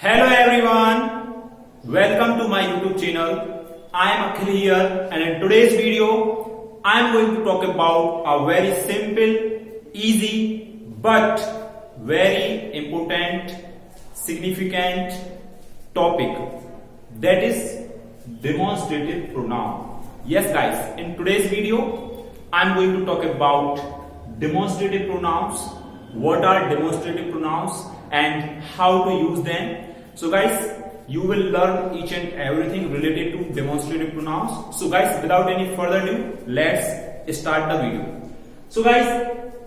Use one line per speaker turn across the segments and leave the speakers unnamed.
Hello everyone, welcome to my YouTube channel. I am Akhil here and in today's video I am going to talk about a very simple, easy but very important, significant topic, that is demonstrative pronoun. Yes guys, in today's video I am going to talk about demonstrative pronouns, what are demonstrative pronouns and how to use them. So guys, you will learn each and everything related to demonstrative pronouns. So guys, without any further ado, let's start the video. So guys,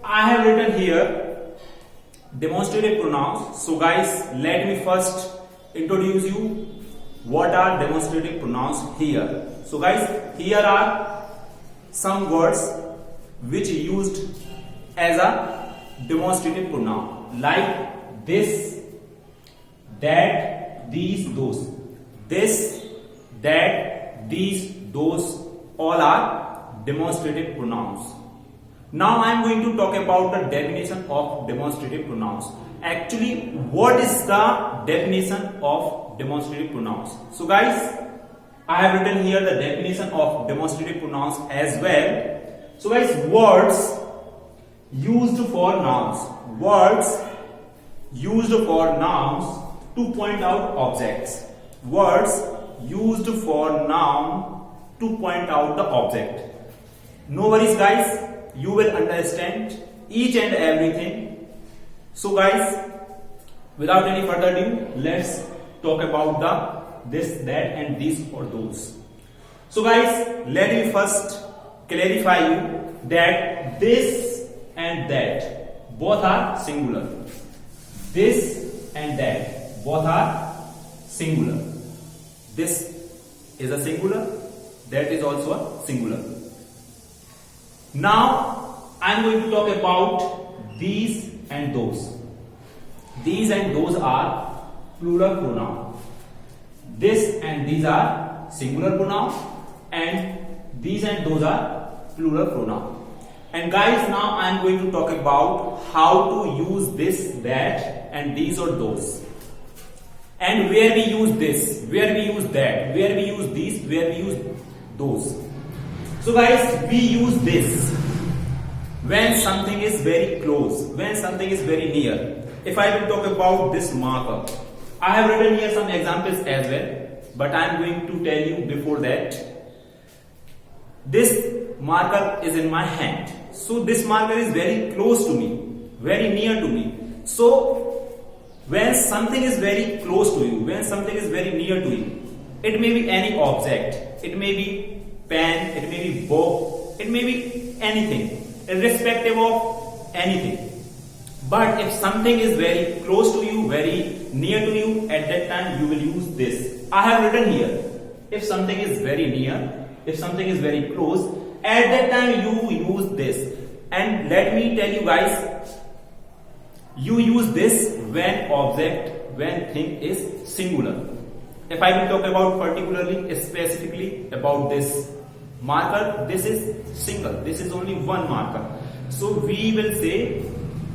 I have written here demonstrative pronouns. So guys, let me first introduce you what are demonstrative pronouns here. So guys, here are some words which used as a demonstrative pronoun, like this, that, these, those. This, that, these, those, all are demonstrative pronouns. Now I am going to talk about the definition of demonstrative pronouns. Actually, what is the definition of demonstrative pronouns? So guys, I have written here the definition of demonstrative pronouns as well. So guys, words used for nouns. Words used for nouns to point out objects. Words used for noun to point out the object. No worries guys, you will understand each and everything. So guys, without any further ado, let's talk about the this, that and these or those. So guys, let me first clarify you that this and that both are singular. This and that both are singular. This is a singular, that is also a singular. Now I am going to talk about these and those. These and those are plural pronoun. This and these are singular pronoun and these and those are plural pronoun. And guys, now I am going to talk about how to use this, that and these or those. And where we use this, where we use that, where we use these, where we use those. So guys, we use this when something is very close, when something is very near. If I will talk about this marker, I have written here some examples as well, but I am going to tell you before that. This marker is in my hand. So this marker is very close to me, very near to me. So when something is very close to you, when something is very near to you, it may be any object, it may be pen, it may be book, it may be anything, irrespective of anything. But if something is very close to you, very near to you, at that time you will use this. I have written here, if something is very near, if something is very close, at that time you use this. And let me tell you guys, you use this when object, when thing is singular. If I will talk about particularly, specifically about this marker, this is single, this is only one marker. So we will say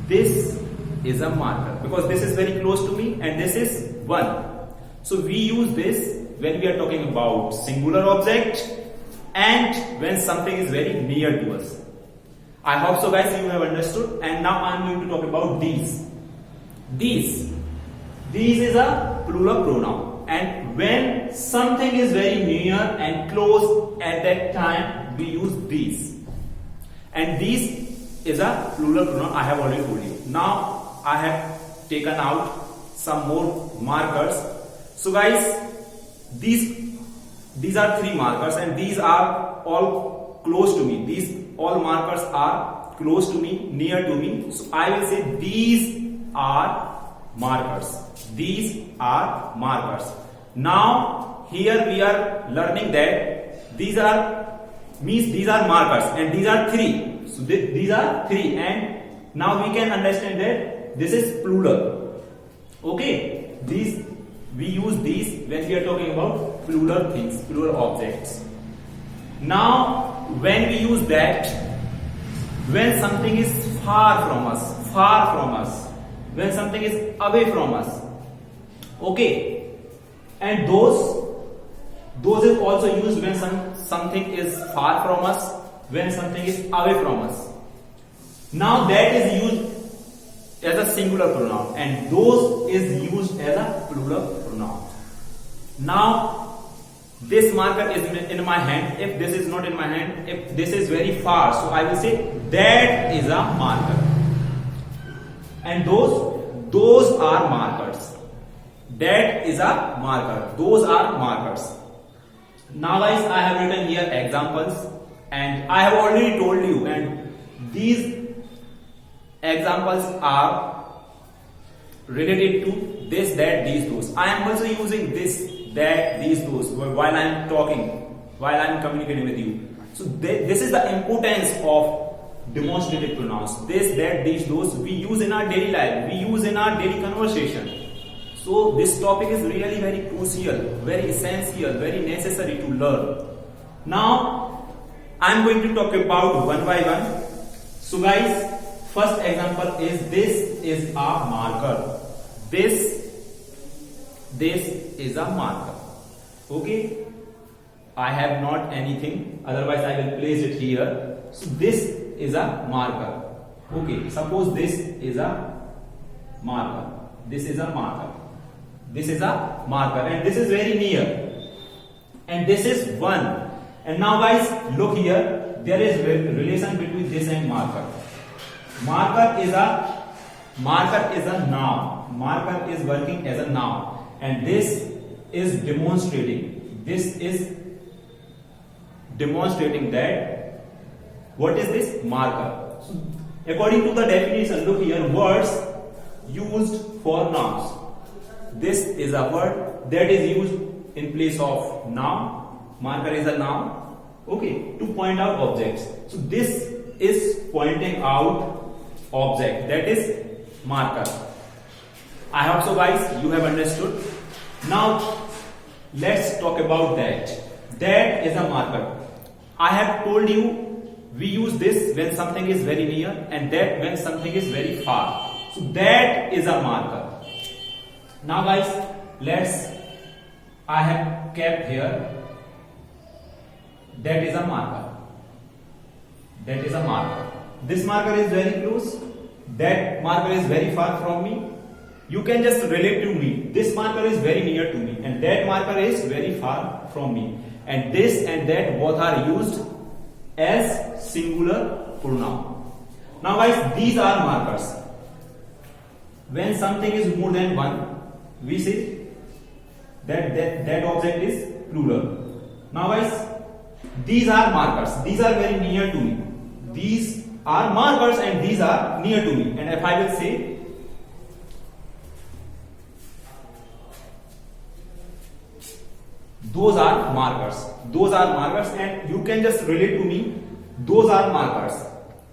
this is a marker because this is very close to me and this is one. So we use this when we are talking about singular object and when something is very near to us. I hope so guys, you have understood. And now I am going to talk about these. These is a plural pronoun, and when something is very near and close, at that time we use these. And these is a plural pronoun, I have already told you. Now I have taken out some more markers. So guys, these are three markers and these are all close to me. These all markers are close to me, near to me. So I will say these are markers. These are markers. Now here we are learning that these are markers and these are three. So these are three, and now we can understand that this is plural. Okay, we use these when we are talking about plural things, plural objects. Now when we use that, when something is far from us, when something is away from us, Okay, and those is also used when something is far from us, when something is away from us. Now that is used as a singular pronoun, and those is used as a plural pronoun. Now this marker is in my hand. If this is not in my hand, if this is very far, so I will say that is a marker. And those are markers. That is a marker. Those are markers. Now guys, I have written here examples, and I have already told you, and these examples are related to this, that, these, those. I am also using this, that, these, those while I am talking, while I am communicating with you. So this is the importance of demonstrative pronouns. This, that, these, those we use in our daily life, we use in our daily conversation. So this topic is really very crucial, very essential, very necessary to learn. Now I am going to talk about one by one. So guys, first example is this is a marker. This is a marker. Okay, I have not anything, otherwise I will place it here. So this is a marker. Okay, suppose this is a marker. This is a marker. This is a marker, and this is very near, and this is 1. And now guys, look here, there is relation between this and marker. Marker is a noun. Marker is working as a noun, and this is demonstrating. This is demonstrating that what is this marker. So, according to the definition, look here, words used for nouns. This is a word that is used in place of noun. Marker is a noun. Okay, to point out objects. So this is pointing out object, that is marker. I hope so guys you have understood. Now let's talk about that. That is a marker. I have told you we use this when something is very near, and that when something is very far. So that is a marker. Now guys, I have kept here, that is a marker. That is a marker. This marker is very close. That marker is very far from me. You can just relate to me. This marker is very near to me, and that marker is very far from me. And this and that both are used as singular pronoun. Now guys, these are markers. When something is more than one, we say that object is plural. Now guys, these are markers. These are very near to me. These are markers and these are near to me. And if I will say those are markers. Those are markers, and you can just relate to me. Those are markers,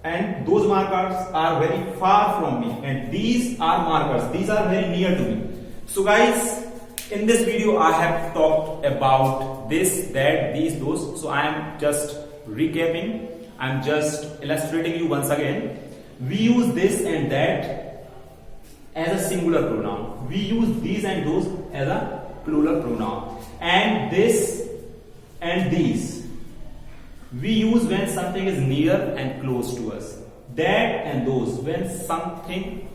and those markers are very far from me, and these are markers. These are very near to me. So guys, in this video I have talked about this, that, these, those. So I am just recapping. I am just illustrating you once again. We use this and that as a singular pronoun. We use these and those as a plural pronoun. And this and these we use when something is near and close to us. That and those when something,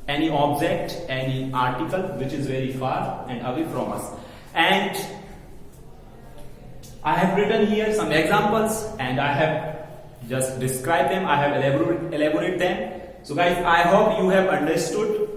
any object, any article which is very far and away from us. And I have written here some examples, and I have just described them. I have elaborated them. So guys, I hope you have understood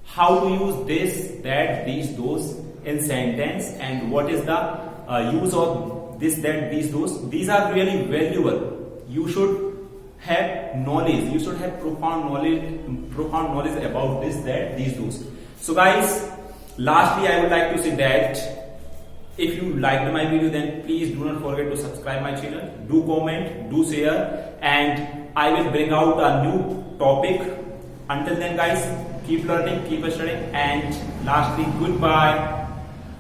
how to use this, that, these, those in sentence, and what is the use of this, that, these, those. These are really valuable. You should have knowledge. You should have profound knowledge about this, that, these, those. So guys, lastly I would like to say that if you liked my video, then please do not forget to subscribe my channel, do comment, do share, and I will bring out a new topic. Until then guys, keep learning, keep studying, and lastly, goodbye.